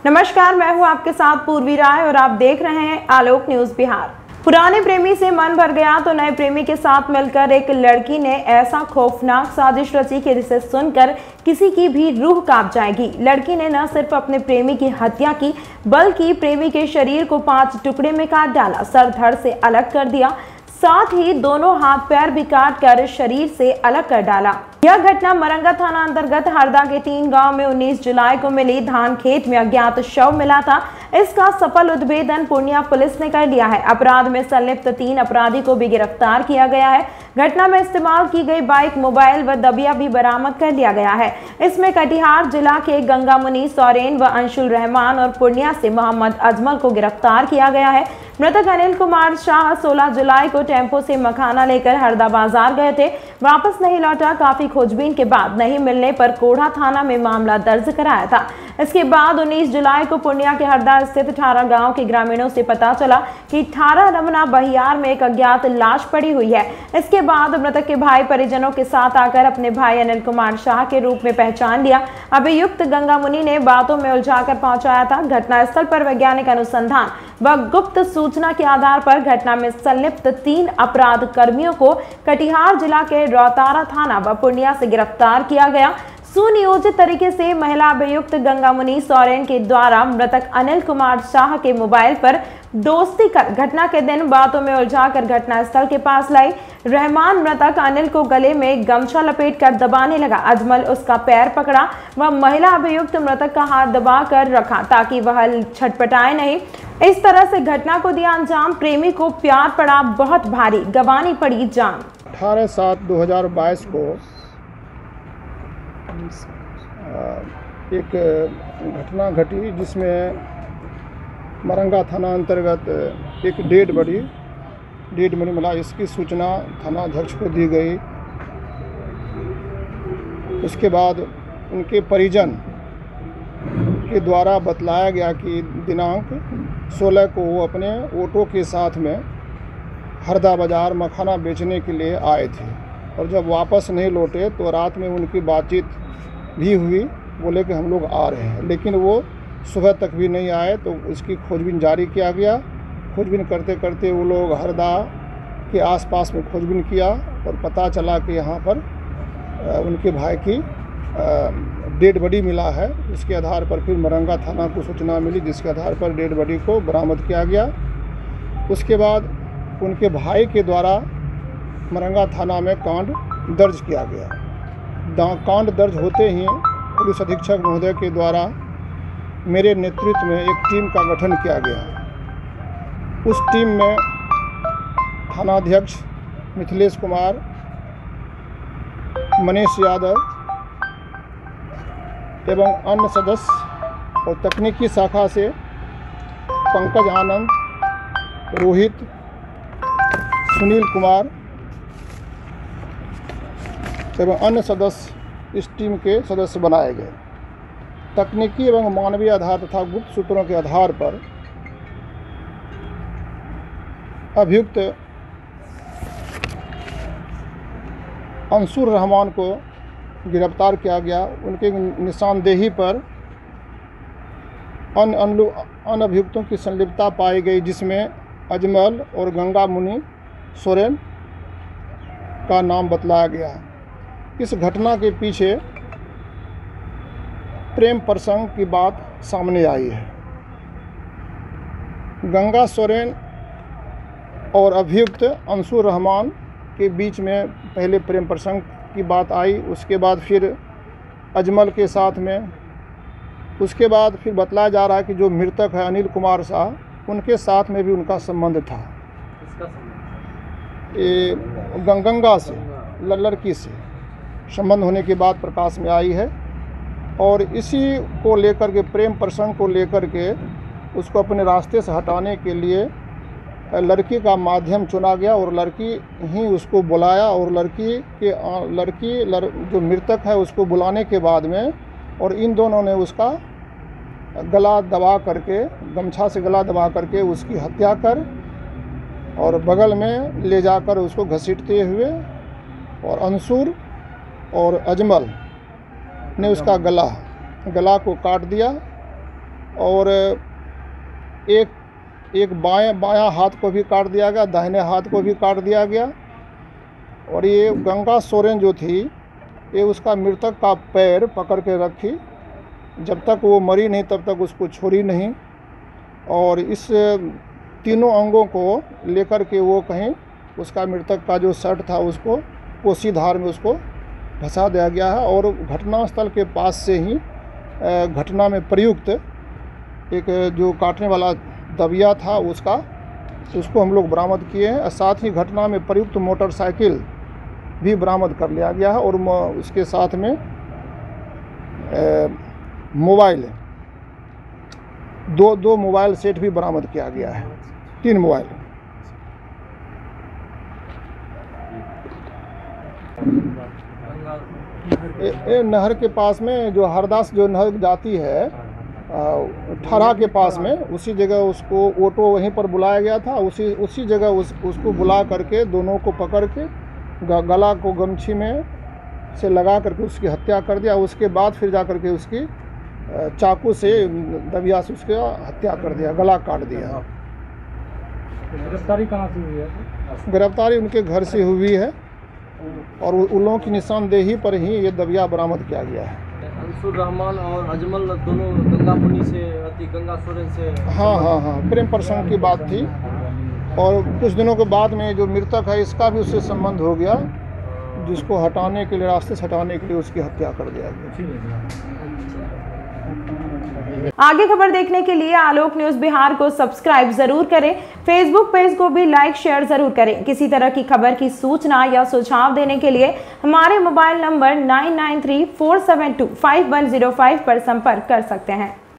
नमस्कार, मैं हूं आपके साथ पूर्वी राय और आप देख रहे हैं आलोक न्यूज बिहार। पुराने प्रेमी से मन भर गया तो नए प्रेमी के साथ मिलकर एक लड़की ने ऐसा खौफनाक साजिश रची कि जिसे सुनकर किसी की भी रूह कांप जाएगी। लड़की ने न सिर्फ अपने प्रेमी की हत्या की बल्कि प्रेमी के शरीर को 5 टुकड़े में काट डाला, सर धड़ से अलग कर दिया, साथ ही दोनों हाथ पैर भी काट कर शरीर से अलग कर डाला। यह घटना मरंगा थाना अंतर्गत हरदा के 3 गांव में 19 जुलाई को मिली धान खेत में अज्ञात शव मिला था। इसका सफल उद्भेदन पूर्णिया पुलिस ने कर लिया है। अपराध में संलिप्त 3 अपराधी को भी गिरफ्तार किया गया है। घटना में इस्तेमाल की गई बाइक, मोबाइल व दबिया भी बरामद कर लिया गया है। इसमें कटिहार जिला के गंगामुनि सोरेन व अंशुल रहमान और पूर्णिया से मोहम्मद अजमल को गिरफ्तार किया गया है। मृतक अनिल कुमार शाह 16 जुलाई को टेम्पो से मखाना लेकर हरदा बाजार गए थे, वापस नहीं लौटा। काफी खोजबीन के बाद नहीं मिलने पर कोढ़ा थाना में मामला दर्ज कराया था। इसके बाद 19 जुलाई को पूर्णिया के हरदा स्थित 18 गांव के ग्रामीणों से पता चला कि 18 रमना बहियार में एक अज्ञात लाश पड़ी हुई है। इसके बाद मृतक के भाई परिजनों के साथ आकर अपने भाई अनिल कुमार शाह के रूप में पहचान लिया। अभियुक्त गंगामुनि ने बातों में उलझाकर पहुंचाया था। घटनास्थल पर वैज्ञानिक अनुसंधान व गुप्त सूचना के आधार पर घटना में संलिप्त 3 अपराध कर्मियों को कटिहार जिला के रौतारा थाना व पूर्णिया से गिरफ्तार किया गया। सुनियोजित तरीके से महिला अभियुक्त गंगामुनि सोरेन के द्वारा मृतक अनिल कुमार शाह के मोबाइल पर दोस्ती कर घटना के दिन बातों में उलझाकर घटनास्थल के पास लाई। रहमान मृतक अनिल को गले में गमछा लपेटकर दबाने लगा। अजमल उसका पैर पकड़ा व महिला अभियुक्त मृतक का हाथ दबा कर रखा ताकि वह छटपटाए नहीं। इस तरह से घटना को दिया अंजाम। प्रेमी को प्यार पड़ा बहुत भारी, गंवानी पड़ी जान। 18/7/2022 को एक घटना घटी जिसमें मरंगा थाना अंतर्गत एक डेड बॉडी मिला। इसकी सूचना थाना अध्यक्ष को दी गई। उसके बाद उनके परिजन के द्वारा बतलाया गया कि दिनांक 16 को वो अपने ऑटो के साथ में हरदा बाज़ार मखाना बेचने के लिए आए थे और जब वापस नहीं लौटे तो रात में उनकी बातचीत भी हुई। बोले कि हम लोग आ रहे हैं, लेकिन वो सुबह तक भी नहीं आए तो उसकी खोजबीन जारी किया गया। खोजबीन करते करते वो लोग हरदा के आसपास में खोजबीन किया और पता चला कि यहाँ पर उनके भाई की डेड बॉडी मिला है। उसके आधार पर फिर मरंगा थाना को सूचना मिली, जिसके आधार पर डेड बॉडी को बरामद किया गया। उसके बाद उनके भाई के द्वारा मरंगा थाना में कांड दर्ज किया गया। कांड दर्ज होते ही पुलिस अधीक्षक महोदय के द्वारा मेरे नेतृत्व में एक टीम का गठन किया गया। उस टीम में थानाध्यक्ष मिथिलेश कुमार, मनीष यादव एवं अन्य सदस्य और तकनीकी शाखा से पंकज आनंद, रोहित, सुनील कुमार एवं अन्य सदस्य इस टीम के सदस्य बनाए गए। तकनीकी एवं मानवीय आधार तथा गुप्त सूत्रों के आधार पर अभियुक्त अंशुल रहमान को गिरफ्तार किया गया। उनके निशानदेही पर अन्य अभियुक्तों की संलिप्तता पाई गई, जिसमें अजमल और गंगामुनि सोरेन का नाम बतलाया गया है। इस घटना के पीछे प्रेम प्रसंग की बात सामने आई है। गंगा सोरेन और अभियुक्त अंशुल रहमान के बीच में पहले प्रेम प्रसंग की बात आई, उसके बाद फिर अजमल के साथ में, उसके बाद फिर बतलाया जा रहा है कि जो मृतक है अनिल कुमार शाह, उनके साथ में भी उनका संबंध था। ये गंगा से लड़की से संबंध होने की बात प्रकाश में आई है और इसी को लेकर के, प्रेम प्रसंग को लेकर के, उसको अपने रास्ते से हटाने के लिए लड़की का माध्यम चुना गया और लड़की ही उसको बुलाया और जो मृतक है उसको बुलाने के बाद में और इन दोनों ने उसका गला दबा करके, गमछा से गला दबा करके उसकी हत्या कर और बगल में ले जाकर उसको घसीटते हुए और अंशुल और अजमल ने उसका गला को काट दिया और एक बायां हाथ को भी काट दिया गया, दाहिने हाथ को भी काट दिया गया। और ये गंगा सोरेन जो थी, ये उसका मृतक का पैर पकड़ के रखी, जब तक वो मरी नहीं तब तक उसको छोड़ी नहीं। और इस तीनों अंगों को लेकर के वो कहीं उसका मृतक का जो शर्ट था उसको कोसी धार में उसको फंसा दिया गया है। और घटनास्थल के पास से ही घटना में प्रयुक्त एक जो काटने वाला दबिया था उसको हम लोग बरामद किए हैं। साथ ही घटना में प्रयुक्त मोटरसाइकिल भी बरामद कर लिया गया है। और उसके साथ में मोबाइल दो मोबाइल सेट भी बरामद किया गया है, 3 मोबाइल। नहर के पास में जो हरदास जो नहर जाती है ठरा के पास में, उसी जगह उसको ऑटो वहीं पर बुलाया गया था। उसी जगह उसको बुला करके दोनों को पकड़ के गला को गमछी में से लगा करके उसकी हत्या कर दिया। उसके बाद फिर जा करके उसकी चाकू से दबिया से उसकी हत्या कर दिया, गला काट दिया। गिरफ्तारी कहाँ से हुई है? गिरफ्तारी उनके घर से हुई है और उन लोगों की निशानदेही पर ही ये दबिया बरामद किया गया है। अंसुर रहमान और अजमल दोनों गंगापुनी से गंगा सोरेन से हाँ, प्रेम प्रसंग की बात थी। और कुछ दिनों के बाद में जो मृतक है इसका भी उससे संबंध हो गया, जिसको हटाने के लिए, रास्ते से हटाने के लिए उसकी हत्या कर दिया गया। आगे खबर देखने के लिए आलोक न्यूज बिहार को सब्सक्राइब जरूर करें। फेसबुक पेज को भी लाइक शेयर जरूर करें। किसी तरह की खबर की सूचना या सुझाव देने के लिए हमारे मोबाइल नंबर 9934725105 पर संपर्क कर सकते हैं।